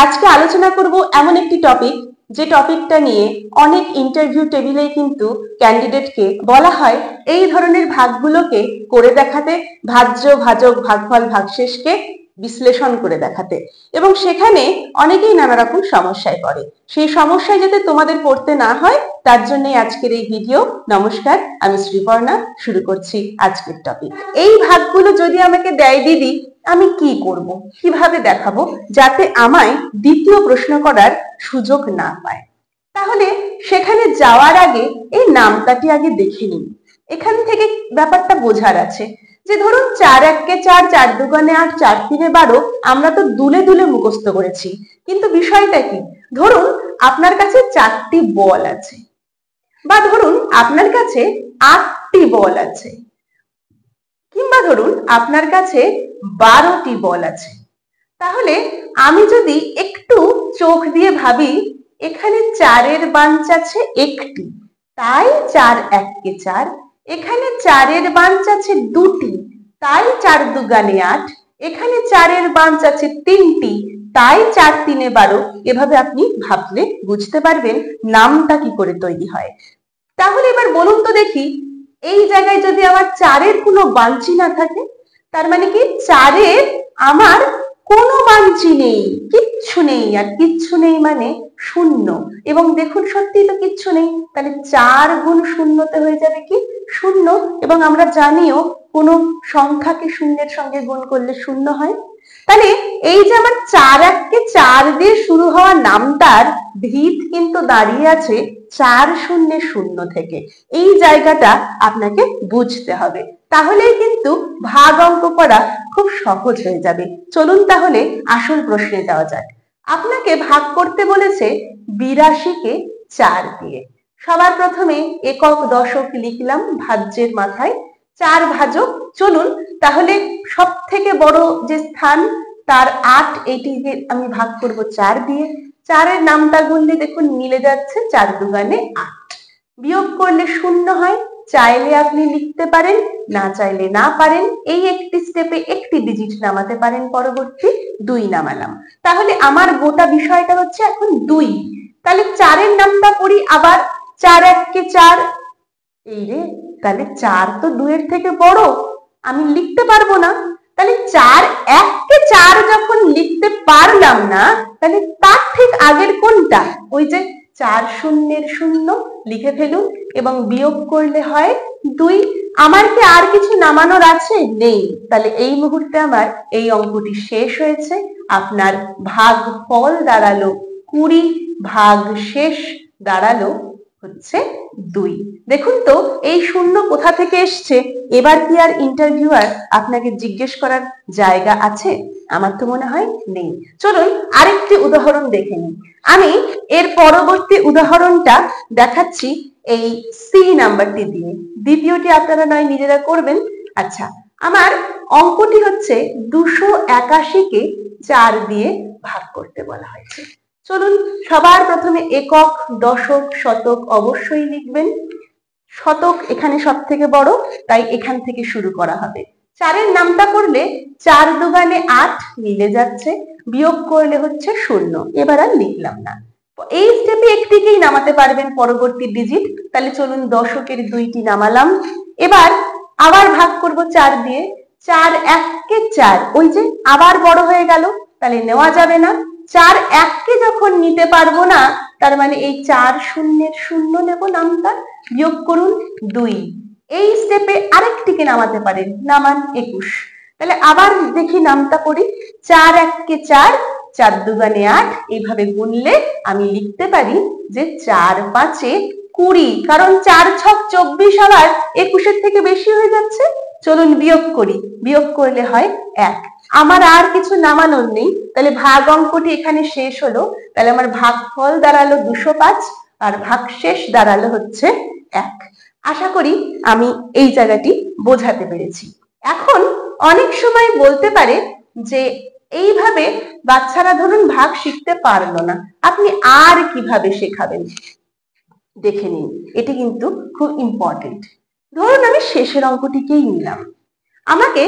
আজকে আলোচনা করব এমন একটি টপিক যে টপিকটা নিয়ে অনেক ইন্টারভিউ টেবিলে কিন্তু ক্যান্ডিডেটকে বলা হয় এই ধরনের ভাগগুলোকে করে দেখাতে, ভাজ্য ভাজক ভাগফল ভাগশেষকে বিশ্লেষণ করে দেখাতে, এবং সেখানে অনেকেই নানা রকম সমস্যায় পড়ে। সেই সমস্যায় যাতে তোমাদের পড়তে না হয় তার জন্যই আজকের এই ভিডিও। নমস্কার, আমি শ্রীপর্ণা, শুরু করছি আজকের টপিক। এই ভাগগুলো যদি আমাকে দেয় দিদি, আমি কি করব, কিভাবে দেখাবো যাতে আমায় দ্বিতীয় প্রশ্ন করার সুযোগ না পায়? তাহলে সেখানে যাওয়ার আগে এই নামটাটি আগে দেখে নিন। এখান থেকে ব্যাপারটা বোঝার আছে যে ধরুন 4 1 4, 4 2 8, 4 3 12 আমরা তো দুলে দুলে মুখস্থ করেছি, কিন্তু বিষয়টা কি, ধরুন আপনার কাছে 4টি বল আছে, বা ধরুন আপনার কাছে 8টি বল আছে, কিংবা ধরুন আপনার কাছে 12টি বল আছে। তাহলে আমি যদি একটু চোখ দিয়ে ভাবি, এখানে 4-এর বাঞ্চ আছে একটি, তাই 4 1 4, এখানে 4-এর বাঞ্চ আছে দুটি, তাই 4 2 8, এখানে 4-এর বাঞ্চ আছে তিনটি, তাই 4 3 12। এভাবে আপনি ভাবলে বুঝতে পারবেন নামটা কি করে তৈরি হয়। তাহলে এবার বলুন তো দেখি, এই জায়গায় যদি আমার 4-এর কোনো বাঞ্চি না থাকে, তার মানে কি 4-এর আমার কোনো বাঞ্চি নেই, কিচ্ছু নেই, আর কিচ্ছু নেই মানে শূন্য। এবং দেখুন সত্যি তো কিচ্ছু নেই, তাহলে 4 গুণ শূন্যতে হয়ে যাবে কি শূন্য। এবং আমরা জানিও কোনো সংখ্যাকে শূন্যের সঙ্গে গুণ করলে শূন্য হয়। তাহলে এই যে আমার 4 1 4 দিয়ে শুরু হওয়া নামটার ভিত কিন্তু দাঁড়িয়ে আছে 4 0 0 থেকে। এই জায়গাটা আপনাকে বুঝতে হবে, তাহলেই কিন্তু ভাগ অঙ্ক করা খুব সহজ হয়ে যাবে। চলুন তাহলে আসল প্রশ্নে যাওয়া যাক। আপনাকে ভাগ করতে বলেছে 82-কে 4 দিয়ে। সবার প্রথমে একক দশক লিখলাম ভাজ্যের মাথায়, 4 ভাজক। চলুন তাহলে সব থেকে বড় যে স্থান তার 8, এইটিকে আমি ভাগ করব 4 দিয়ে। 4-এর নামটা গুনলে দেখুন মিলে যাচ্ছে, 4 2 8। বিয়োগ করলে শূন্য হয়, চাইলে আপনি লিখতে পারেন, না চাইলে না পারেন। এই একটি স্টেপে একটি ডিজিট নামাতে পারেন, পরবর্তী 2 নামালাম। তাহলে আমার গোটা বিষয়টা হচ্ছে এখন 2। তাহলে 4-এর নামটা পড়ি আবার, 4 1 4। এই রে, তাহলে 4 তো 2-এর থেকে বড়, আমি লিখতে পারবো না। তাহলে 4 1 4 যখন লিখতে পারলাম না, তাহলে তার ঠিক আগের কোনটা, ওই যে 4 0 0 লিখে ফেলুন, এবং বিয়োগ করলে হয় 2। আমার কি আর কিছু নামানোর আছে? নেই। তাহলে এই মুহূর্তে আমার এই অঙ্কটি শেষ হয়েছে। আপনার ভাগফল দাঁড়ালো 20, ভাগ শেষ দাঁড়ালো হচ্ছে 2। দেখুন তো এই শূন্য কোথা থেকে এসছে। এবার কি আর ইন্টারভিউয়ার আপনাকে জিজ্ঞেস করার জায়গা আছে? আমার তো মনে হয় নেই। চলুন আরেকটি উদাহরণ দেখে নিই। আমি এর পরবর্তী উদাহরণটা দেখাচ্ছি এই সি নাম্বারটি দিয়ে। দ্বিতীয়টি আপনারা নয় নিজেরা করবেন। আচ্ছা, আমার অঙ্কটি হচ্ছে 281-কে 4 দিয়ে ভাগ করতে বলা হয়েছে। চলুন সবার প্রথমে একক দশক শতক অবশ্যই লিখবেন। শতক এখানে সব থেকে বড়, তাই এখান থেকে শুরু করা হবে। 4-এর নামটা করলে 4 2 8 মিলে যাচ্ছে, বিয়োগ করলে হচ্ছে 0। এবার আর লিখলাম না। এই স্টেপে একটিকেই নামাতে পারবেন পরবর্তী ডিজিট। তাহলে চলুন দশকের 2টি নামালাম। এবার আবার ভাগ করব 4 দিয়ে। 4 1 4, ওই যে আবার বড় হয়ে গেল, তাহলে নেওয়া যাবে না। 4 1-কে যখন নিতে পারবো না, তার মানে এই 4 0 0 নেব নামটা, বিয়োগ করুন 2। এই স্টেপে আরেকটিকে নামাতে পারেন, নামান 21। তাহলে আবার দেখি নামটা পড়ি, 4 1 4, 4 2 8। এইভাবে গুনলে আমি লিখতে পারি যে 4 5 20, কারণ 4 6 24 আবার 21-এর থেকে বেশি হয়ে যাচ্ছে। চলুন বিয়োগ করি, বিয়োগ করলে হয় 1। আমার আর কিছু নামানোর নেই, তাহলে ভাগ অঙ্কটি এখানে শেষ হলো। তাহলে আমার ভাগফল দাঁড়ালো 205, আর ভাগশেষ দাঁড়ালো হচ্ছে 1। আশা করি আমি এই জায়গাটি বোঝাতে পেরেছি। এখন অনেক সময় বলতে পারে যে এইভাবে বাচ্চারা ধরুন ভাগ শিখতে পারলো না, আপনি আর কিভাবে শেখাবেন? দেখে নিন, এটি কিন্তু খুব ইম্পর্টেন্ট। ধরুন আমি শেষের অঙ্কটিকেই নিলাম, আমাকে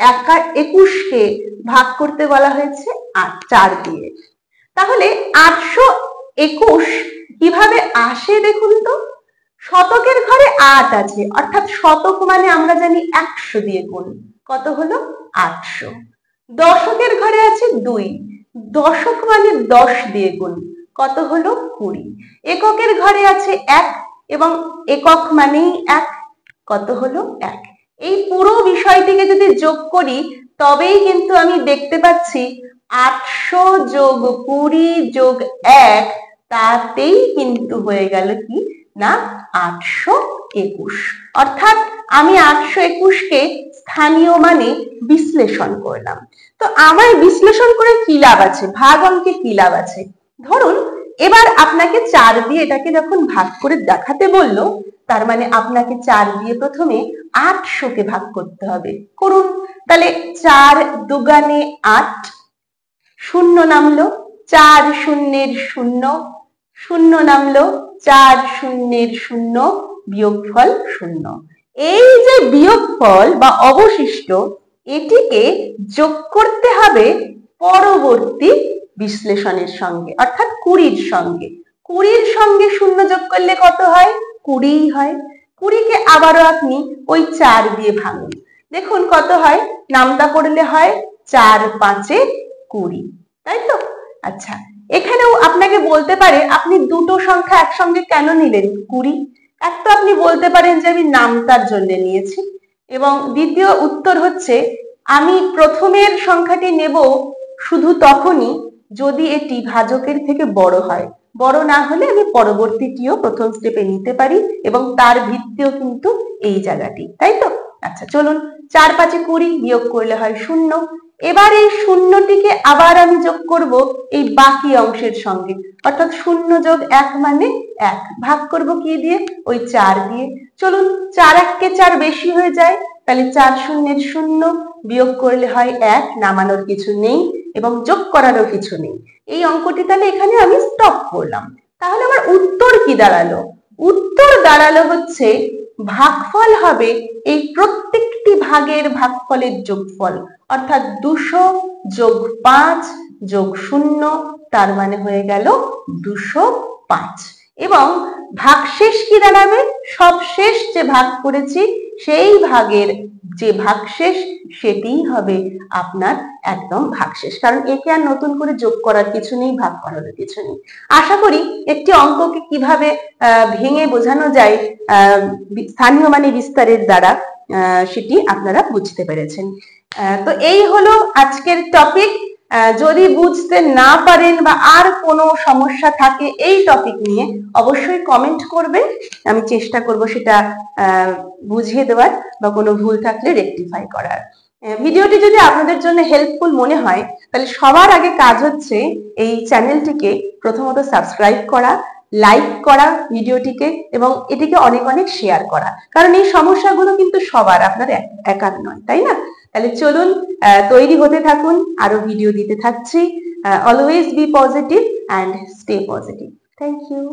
21কে ভাগ করতে বলা হয়েছে 4 দিয়ে। তাহলে 821 কিভাবে আসে দেখুন তো। শতকের ঘরে 8 আছে, অর্থাৎ শতক মানে আমরা জানি 100 দিয়ে গুণ, কত হলো 800। দশকের ঘরে আছে 2, দশক মানে 10 দিয়ে গুণ, কত হলো 20। এককের ঘরে আছে 1 এবং একক মানেই 1, কত হলো 1। এই পুরো বিষয়টিকে যদি যোগ করি তবেই কিন্তু আমি দেখতে পাচ্ছি 800 যোগ 20 যোগ 1, তাতেই কিন্তু হয়ে গেল কি না 821। অর্থাৎ আমি 821কে স্থানীয় মানে বিশ্লেষণ করলাম। তো আমার বিশ্লেষণ করে কি লাভ আছে, ভাগ অঙ্কে কি লাভ আছে। ধরুন এবার আপনাকে 4 দিয়ে এটাকে যখন ভাগ করে দেখাতে বললো, তার মানে আপনাকে 4 দিয়ে প্রথমে 800কে ভাগ করতে হবে। করুন তাহলে 4 দুগানে 8, শূন্য নামলো, 4 শূন্যের 0, শূন্য নামলো, 4 শূন্যের 0, বিয়োগফল 0। এই যে বিয়োগফল বা অবশিষ্ট, এটিকে যোগ করতে হবে পরবর্তী বিশ্লেষণের সঙ্গে, অর্থাৎ 20-র সঙ্গে। 20-র সঙ্গে 0 যোগ করলে কত হয়, 20 হয়। 20কে আবারও আপনি ওই 4 দিয়ে ভাঙুন, দেখুন কত হয়, নামতা করলে হয় 4 5 20, তাই তো। আচ্ছা, এখানেও আপনাকে বলতে পারে আপনি দুটো সংখ্যা একসঙ্গে কেন নিলেন 20। এক তো আপনি বলতে পারেন যে আমি নামতার জন্য নিয়েছি, এবং দ্বিতীয় উত্তর হচ্ছে আমি প্রথমের সংখ্যাটি নেব শুধু তখনই যদি এটি ভাজকের থেকে বড় হয়, বড় না হলে আমি পরবর্তীটিও প্রথম স্টেপে নিতে পারি, এবং তার ভিত্তিও কিন্তু এই জায়গাটি, তাই তো। আচ্ছা চলুন, 4 5 20 বিয়োগ করলে হয় 0। এবার এই শূন্যটিকে আবার আমি যোগ করব এই বাকি অংশের সঙ্গে, অর্থাৎ 0 যোগ 1 মানে 1, ভাগ করব কি দিয়ে, ওই 4 দিয়ে। চলুন 4 1-কে 4 বেশি হয়ে যায়, তাহলে 4 শূন্যের 0, বিয়োগ করলে হয় 1, নামানোর কিছু নেই এবং যোগ করারও কিছু নেই। এই অঙ্কটি তাহলে এখানে আমি স্টপ করলাম। তাহলে আমার উত্তর কি দাঁড়ালো, উত্তর দাঁড়ালো হচ্ছে ভাগফল হবে এই প্রত্যেকটি ভাগের ভাগফলের যোগফল, অর্থাৎ 200 যোগ 5 যোগ 0, তার মানে হয়ে গেল 205। এবং ভাগশেষ কি দাঁড়াবে, সবশেষ যে ভাগ করেছি সেই ভাগের যে ভাগশেষ সেটিই হবে আপনার একদম ভাগশেষ, কারণ একে আর নতুন করে যোগ করার কিছু নেই, ভাগ করার কিছু নেই। আশা করি একটি অঙ্ককে কিভাবে ভেঙে বোঝানো যায় স্থানীয় মানে বিস্তারের দ্বারা, সেটি আপনারা বুঝতে পেরেছেন। তো এই হলো আজকের টপিক। যদি বুঝতে না পারেন বা আর কোনো সমস্যা থাকে এই টপিক নিয়ে, অবশ্যই কমেন্ট করবেন, আমি চেষ্টা করব সেটা বুঝিয়ে দেওয়ার বা কোনো ভুল থাকলে রেকটিফাই করার। ভিডিওটি যদি আপনাদের জন্য হেল্পফুল মনে হয়, তাহলে সবার আগে কাজ হচ্ছে এই চ্যানেলটিকে প্রথমত সাবস্ক্রাইব করা, লাইক করা ভিডিওটিকে, এবং এটিকে অনেক অনেক শেয়ার করা, কারণ এই সমস্যাগুলো কিন্তু সবার, আপনার একার নয়, তাই না। তাহলে চলুন তৈরি হতে থাকুন, আরো ভিডিও দিতে থাকছি। Always be positive and stay positive. Thank you.